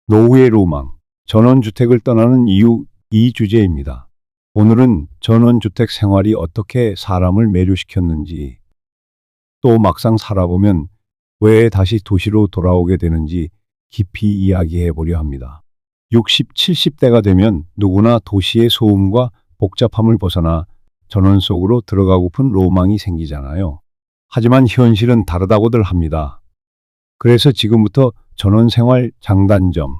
노후의 로망, 전원주택을 떠나는 이유 이 주제입니다. 오늘은 전원주택 생활이 어떻게 사람을 매료시켰는지, 또 막상 살아보면 왜 다시 도시로 돌아오게 되는지 깊이 이야기해 보려 합니다. 60, 70대가 되면 누구나 도시의 소음과 복잡함을 벗어나 전원 속으로 들어가고픈 로망이 생기잖아요. 하지만 현실은 다르다고들 합니다. 그래서 지금부터 전원 생활 장단점,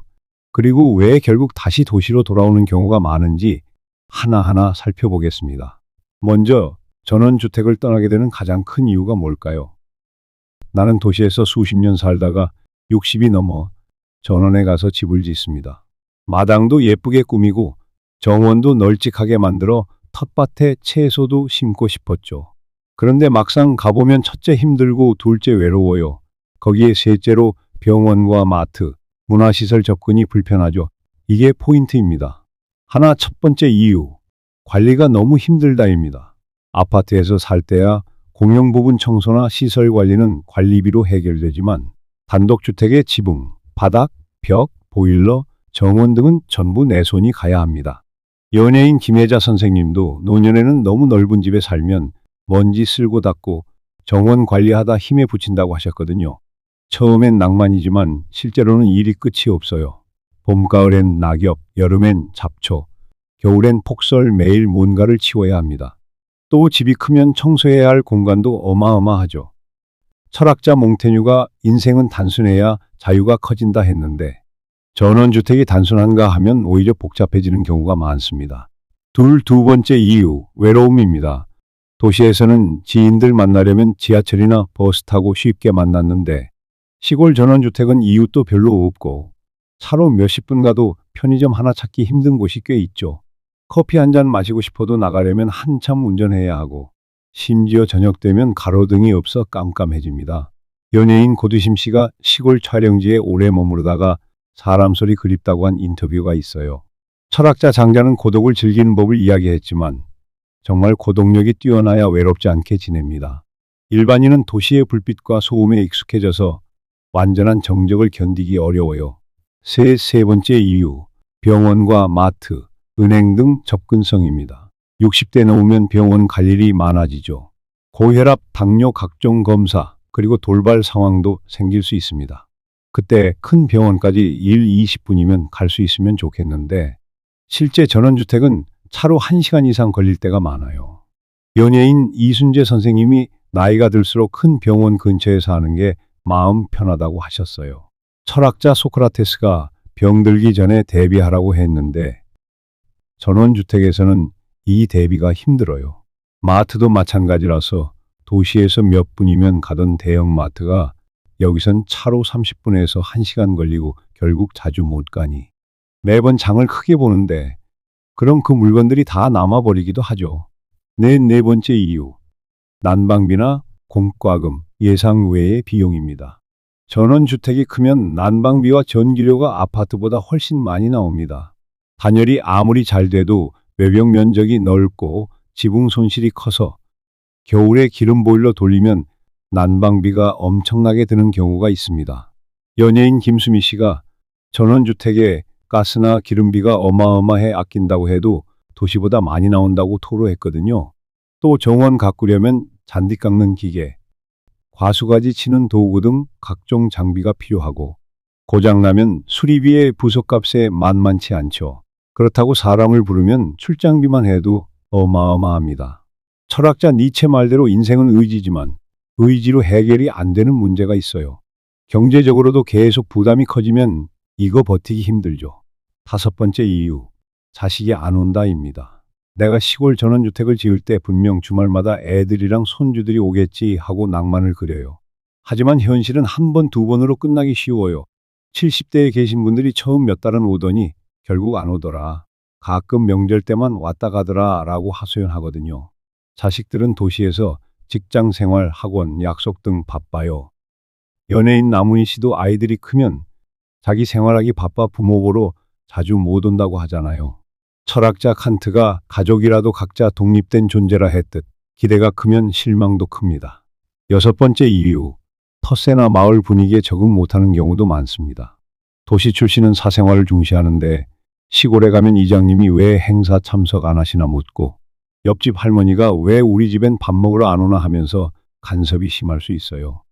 그리고 왜 결국 다시 도시로 돌아오는 경우가 많은지 하나하나 살펴보겠습니다. 먼저 전원주택을 떠나게 되는 가장 큰 이유가 뭘까요? 나는 도시에서 수십 년 살다가 60이 넘어 전원에 가서 집을 짓습니다. 마당도 예쁘게 꾸미고 정원도 널찍하게 만들어 텃밭에 채소도 심고 싶었죠. 그런데 막상 가보면 첫째 힘들고 둘째 외로워요. 거기에 셋째로 병원과 마트, 문화시설 접근이 불편하죠. 이게 포인트입니다. 첫 번째 이유, 관리가 너무 힘들다입니다. 아파트에서 살 때야 공용 부분 청소나 시설 관리는 관리비로 해결되지만 단독주택의 지붕, 바닥, 벽, 보일러, 정원 등은 전부 내 손이 가야 합니다. 연예인 김혜자 선생님도 노년에는 너무 넓은 집에 살면 먼지 쓸고 닦고 정원 관리하다 힘에 부친다고 하셨거든요. 처음엔 낭만이지만 실제로는 일이 끝이 없어요. 봄, 가을엔 낙엽, 여름엔 잡초, 겨울엔 폭설, 매일 뭔가를 치워야 합니다. 또 집이 크면 청소해야 할 공간도 어마어마하죠. 철학자 몽테뉴가 인생은 단순해야 자유가 커진다 했는데 전원주택이 단순한가 하면 오히려 복잡해지는 경우가 많습니다. 두 번째 이유, 외로움입니다. 도시에서는 지인들 만나려면 지하철이나 버스 타고 쉽게 만났는데 시골 전원주택은 이웃도 별로 없고 차로 몇십 분 가도 편의점 하나 찾기 힘든 곳이 꽤 있죠. 커피 한 잔 마시고 싶어도 나가려면 한참 운전해야 하고 심지어 저녁 되면 가로등이 없어 깜깜해집니다. 연예인 고두심 씨가 시골 촬영지에 오래 머무르다가 사람 소리 그립다고 한 인터뷰가 있어요. 철학자 장자는 고독을 즐기는 법을 이야기했지만 정말 고독력이 뛰어나야 외롭지 않게 지냅니다. 일반인은 도시의 불빛과 소음에 익숙해져서 완전한 정적을 견디기 어려워요. 세 번째 이유, 병원과 마트, 은행 등 접근성입니다. 60대 넘으면 병원 갈 일이 많아지죠. 고혈압, 당뇨 각종 검사, 그리고 돌발 상황도 생길 수 있습니다. 그때 큰 병원까지 20분이면 갈 수 있으면 좋겠는데 실제 전원주택은 차로 1시간 이상 걸릴 때가 많아요. 연예인 이순재 선생님이 나이가 들수록 큰 병원 근처에 사는 게 마음 편하다고 하셨어요. 철학자 소크라테스가 병들기 전에 대비하라고 했는데 전원주택에서는 이 대비가 힘들어요. 마트도 마찬가지라서 도시에서 몇 분이면 가던 대형마트가 여기선 차로 30분에서 1시간 걸리고 결국 자주 못 가니 매번 장을 크게 보는데 그럼 그 물건들이 다 남아버리기도 하죠. 네 번째 이유, 난방비나 공과금, 예상 외의 비용입니다. 전원주택이 크면 난방비와 전기료가 아파트보다 훨씬 많이 나옵니다. 단열이 아무리 잘 돼도 외벽 면적이 넓고 지붕 손실이 커서 겨울에 기름 보일러 돌리면 난방비가 엄청나게 드는 경우가 있습니다. 연예인 김수미 씨가 전원주택에 가스나 기름비가 어마어마해 아낀다고 해도 도시보다 많이 나온다고 토로했거든요. 또 정원 가꾸려면 잔디 깎는 기계, 과수가지 치는 도구 등 각종 장비가 필요하고 고장나면 수리비의 부속값에 만만치 않죠. 그렇다고 사람을 부르면 출장비만 해도 어마어마합니다. 철학자 니체 말대로 인생은 의지지만 의지로 해결이 안 되는 문제가 있어요. 경제적으로도 계속 부담이 커지면 이거 버티기 힘들죠. 5번째 이유, 자식이 안 온다입니다. 내가 시골 전원주택을 지을 때 분명 주말마다 애들이랑 손주들이 오겠지 하고 낭만을 그려요. 하지만 현실은 한 번, 두 번으로 끝나기 쉬워요. 70대에 계신 분들이 처음 몇 달은 오더니 결국 안 오더라. 가끔 명절 때만 왔다 가더라 라고 하소연하거든요. 자식들은 도시에서 직장 생활, 학원, 약속 등 바빠요. 연예인 남은희 씨도 아이들이 크면 자기 생활하기 바빠 부모 보러 자주 못 온다고 하잖아요. 철학자 칸트가 가족이라도 각자 독립된 존재라 했듯 기대가 크면 실망도 큽니다. 6번째 이유, 터세나 마을 분위기에 적응 못하는 경우도 많습니다. 도시 출신은 사생활을 중시하는데 시골에 가면 이장님이 왜 행사 참석 안 하시나 묻고 옆집 할머니가 왜 우리 집엔 밥 먹으러 안 오나 하면서 간섭이 심할 수 있어요.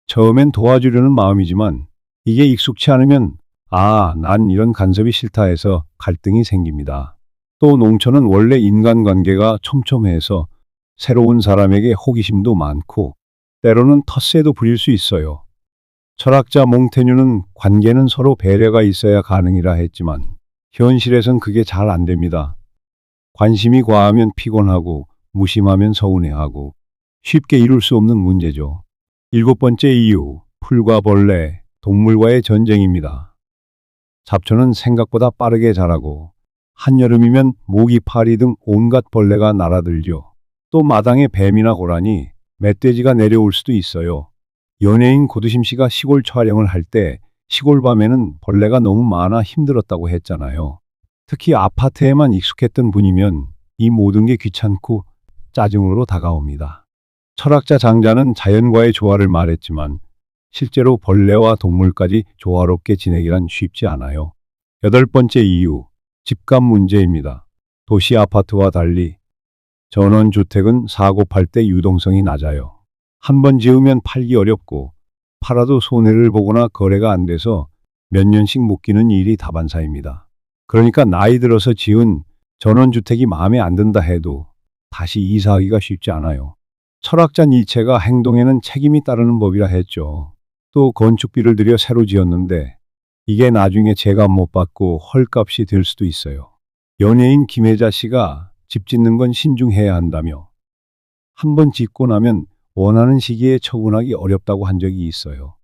처음엔 도와주려는 마음이지만 이게 익숙치 않으면 난 이런 간섭이 싫다 해서 갈등이 생깁니다. 또 농촌은 원래 인간관계가 촘촘해서 새로운 사람에게 호기심도 많고 때로는 텃세도 부릴 수 있어요. 철학자 몽테뉴는 관계는 서로 배려가 있어야 가능이라 했지만 현실에선 그게 잘 안 됩니다. 관심이 과하면 피곤하고 무심하면 서운해하고 쉽게 이룰 수 없는 문제죠. 일곱 번째 이유, 풀과 벌레, 동물과의 전쟁입니다. 잡초는 생각보다 빠르게 자라고 한여름이면 모기, 파리 등 온갖 벌레가 날아들죠. 또 마당에 뱀이나 고라니, 멧돼지가 내려올 수도 있어요. 연예인 고두심 씨가 시골 촬영을 할 때 시골 밤에는 벌레가 너무 많아 힘들었다고 했잖아요. 특히 아파트에만 익숙했던 분이면 이 모든 게 귀찮고 짜증으로 다가옵니다. 철학자 장자는 자연과의 조화를 말했지만 실제로 벌레와 동물까지 조화롭게 지내기란 쉽지 않아요. 여덟 번째 이유, 집값 문제입니다. 도시 아파트와 달리 전원주택은 사고 팔 때 유동성이 낮아요. 한 번 지으면 팔기 어렵고 팔아도 손해를 보거나 거래가 안 돼서 몇 년씩 묶이는 일이 다반사입니다. 그러니까 나이 들어서 지은 전원주택이 마음에 안 든다 해도 다시 이사하기가 쉽지 않아요. 철학자 니체가 행동에는 책임이 따르는 법이라 했죠. 또 건축비를 들여 새로 지었는데 이게 나중에 제값 못 받고 헐값이 될 수도 있어요. 연예인 김혜자 씨가 집 짓는 건 신중해야 한다며 한 번 짓고 나면 원하는 시기에 처분하기 어렵다고 한 적이 있어요.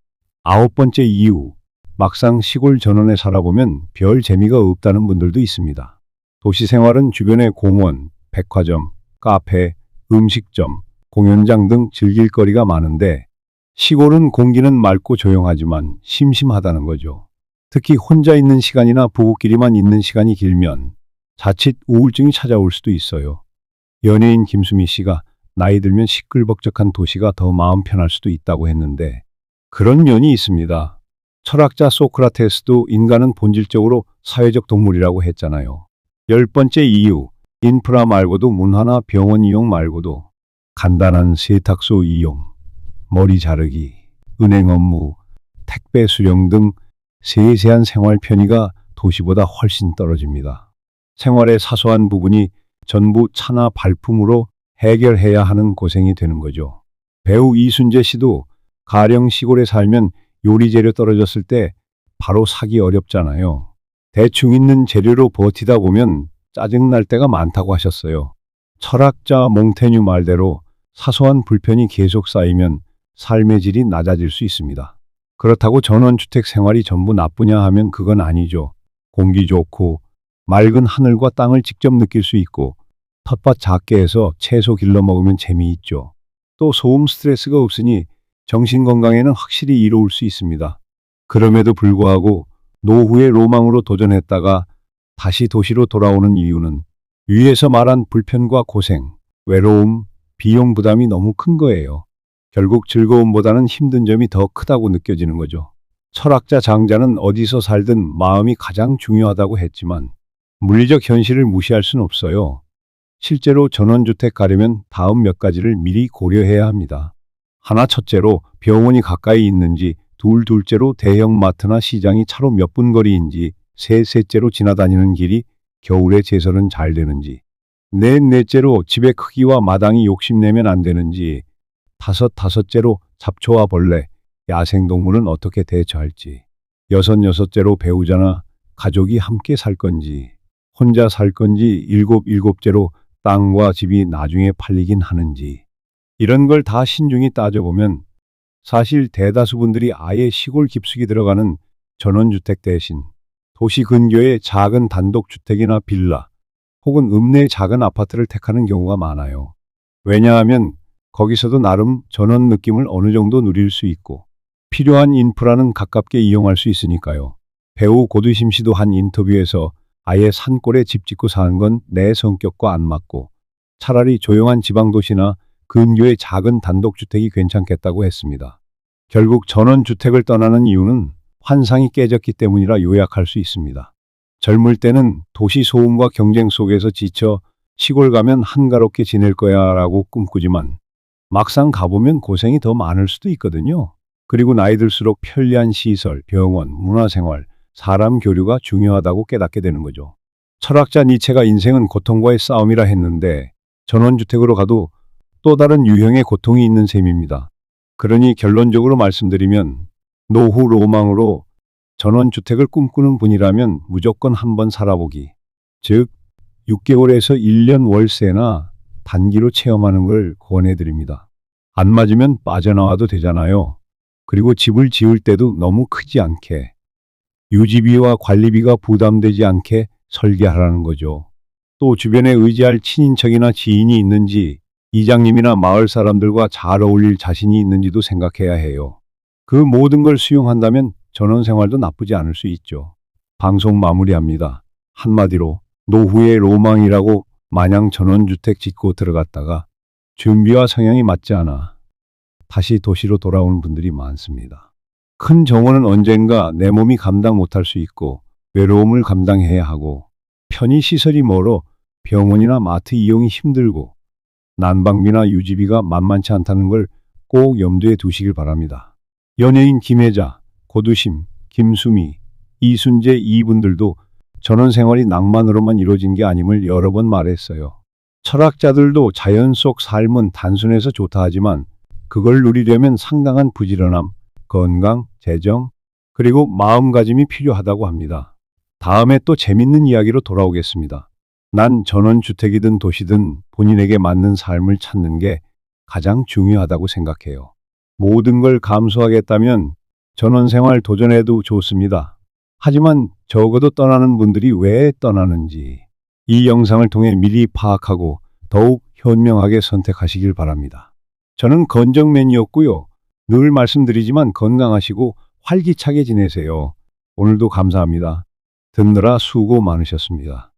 아홉 번째 이유, 막상 시골 전원에 살아보면 별 재미가 없다는 분들도 있습니다. 도시 생활은 주변에 공원, 백화점, 카페, 음식점, 공연장 등 즐길 거리가 많은데 시골은 공기는 맑고 조용하지만 심심하다는 거죠. 특히 혼자 있는 시간이나 부부끼리만 있는 시간이 길면 자칫 우울증이 찾아올 수도 있어요. 연예인 김수미 씨가 나이 들면 시끌벅적한 도시가 더 마음 편할 수도 있다고 했는데 그런 면이 있습니다. 철학자 소크라테스도 인간은 본질적으로 사회적 동물이라고 했잖아요. 열 번째 이유, 인프라 말고도 문화나 병원 이용 말고도 간단한 세탁소 이용, 머리 자르기, 은행 업무, 택배 수령 등 세세한 생활 편의가 도시보다 훨씬 떨어집니다. 생활의 사소한 부분이 전부 차나 발품으로 해결해야 하는 고생이 되는 거죠. 배우 이순재 씨도 가령 시골에 살면 요리 재료 떨어졌을 때 바로 사기 어렵잖아요. 대충 있는 재료로 버티다 보면 짜증날 때가 많다고 하셨어요. 철학자 몽테뉴 말대로 사소한 불편이 계속 쌓이면 삶의 질이 낮아질 수 있습니다. 그렇다고 전원주택 생활이 전부 나쁘냐 하면 그건 아니죠. 공기 좋고 맑은 하늘과 땅을 직접 느낄 수 있고 텃밭 작게 해서 채소 길러 먹으면 재미있죠. 또 소음 스트레스가 없으니 정신건강에는 확실히 이로울 수 있습니다. 그럼에도 불구하고 노후의 로망으로 도전했다가 다시 도시로 돌아오는 이유는 위에서 말한 불편과 고생, 외로움, 비용 부담이 너무 큰 거예요. 결국 즐거움보다는 힘든 점이 더 크다고 느껴지는 거죠. 철학자 장자는 어디서 살든 마음이 가장 중요하다고 했지만 물리적 현실을 무시할 순 없어요. 실제로 전원주택 가려면 다음 몇 가지를 미리 고려해야 합니다. 하나, 첫째로 병원이 가까이 있는지, 둘째로 대형 마트나 시장이 차로 몇 분 거리인지, 셋째로 지나다니는 길이 겨울에 제설은 잘 되는지, 넷째로 집의 크기와 마당이 욕심내면 안 되는지, 다섯째로 잡초와 벌레, 야생동물은 어떻게 대처할지, 여섯째로 배우자나 가족이 함께 살 건지, 혼자 살 건지, 일곱째로 땅과 집이 나중에 팔리긴 하는지. 이런 걸 다 신중히 따져보면 사실 대다수 분들이 아예 시골 깊숙이 들어가는 전원주택 대신 도시 근교의 작은 단독주택이나 빌라 혹은 읍내의 작은 아파트를 택하는 경우가 많아요. 왜냐하면 거기서도 나름 전원 느낌을 어느 정도 누릴 수 있고 필요한 인프라는 가깝게 이용할 수 있으니까요. 배우 고두심 씨도 한 인터뷰에서 아예 산골에 집 짓고 사는 건 내 성격과 안 맞고 차라리 조용한 지방도시나 근교의 작은 단독주택이 괜찮겠다고 했습니다. 결국 전원주택을 떠나는 이유는 환상이 깨졌기 때문이라 요약할 수 있습니다. 젊을 때는 도시 소음과 경쟁 속에서 지쳐 시골 가면 한가롭게 지낼 거야 라고 꿈꾸지만 막상 가보면 고생이 더 많을 수도 있거든요. 그리고 나이 들수록 편리한 시설, 병원, 문화생활, 사람 교류가 중요하다고 깨닫게 되는 거죠. 철학자 니체가 인생은 고통과의 싸움이라 했는데 전원주택으로 가도 또 다른 유형의 고통이 있는 셈입니다. 그러니 결론적으로 말씀드리면 노후 로망으로 전원주택을 꿈꾸는 분이라면 무조건 한번 살아보기. 즉 6개월에서 1년 월세나 단기로 체험하는 걸 권해드립니다. 안 맞으면 빠져나와도 되잖아요. 그리고 집을 지을 때도 너무 크지 않게 유지비와 관리비가 부담되지 않게 설계하라는 거죠. 또 주변에 의지할 친인척이나 지인이 있는지 이장님이나 마을 사람들과 잘 어울릴 자신이 있는지도 생각해야 해요. 그 모든 걸 수용한다면 전원생활도 나쁘지 않을 수 있죠. 방송 마무리합니다. 한마디로 노후의 로망이라고 마냥 전원주택 짓고 들어갔다가 준비와 성향이 맞지 않아 다시 도시로 돌아오는 분들이 많습니다. 큰 정원은 언젠가 내 몸이 감당 못할 수 있고 외로움을 감당해야 하고 편의시설이 멀어 병원이나 마트 이용이 힘들고 난방비나 유지비가 만만치 않다는 걸 꼭 염두에 두시길 바랍니다. 연예인 김혜자, 고두심, 김수미, 이순재 이분들도 전원생활이 낭만으로만 이루어진 게 아님을 여러 번 말했어요. 철학자들도 자연 속 삶은 단순해서 좋다 하지만 그걸 누리려면 상당한 부지런함, 건강, 재정, 그리고 마음가짐이 필요하다고 합니다. 다음에 또 재밌는 이야기로 돌아오겠습니다. 난 전원주택이든 도시든 본인에게 맞는 삶을 찾는 게 가장 중요하다고 생각해요. 모든 걸 감수하겠다면 전원생활 도전해도 좋습니다. 하지만 적어도 떠나는 분들이 왜 떠나는지 이 영상을 통해 미리 파악하고 더욱 현명하게 선택하시길 바랍니다. 저는 건정맨이었고요. 늘 말씀드리지만 건강하시고 활기차게 지내세요. 오늘도 감사합니다. 듣느라 수고 많으셨습니다.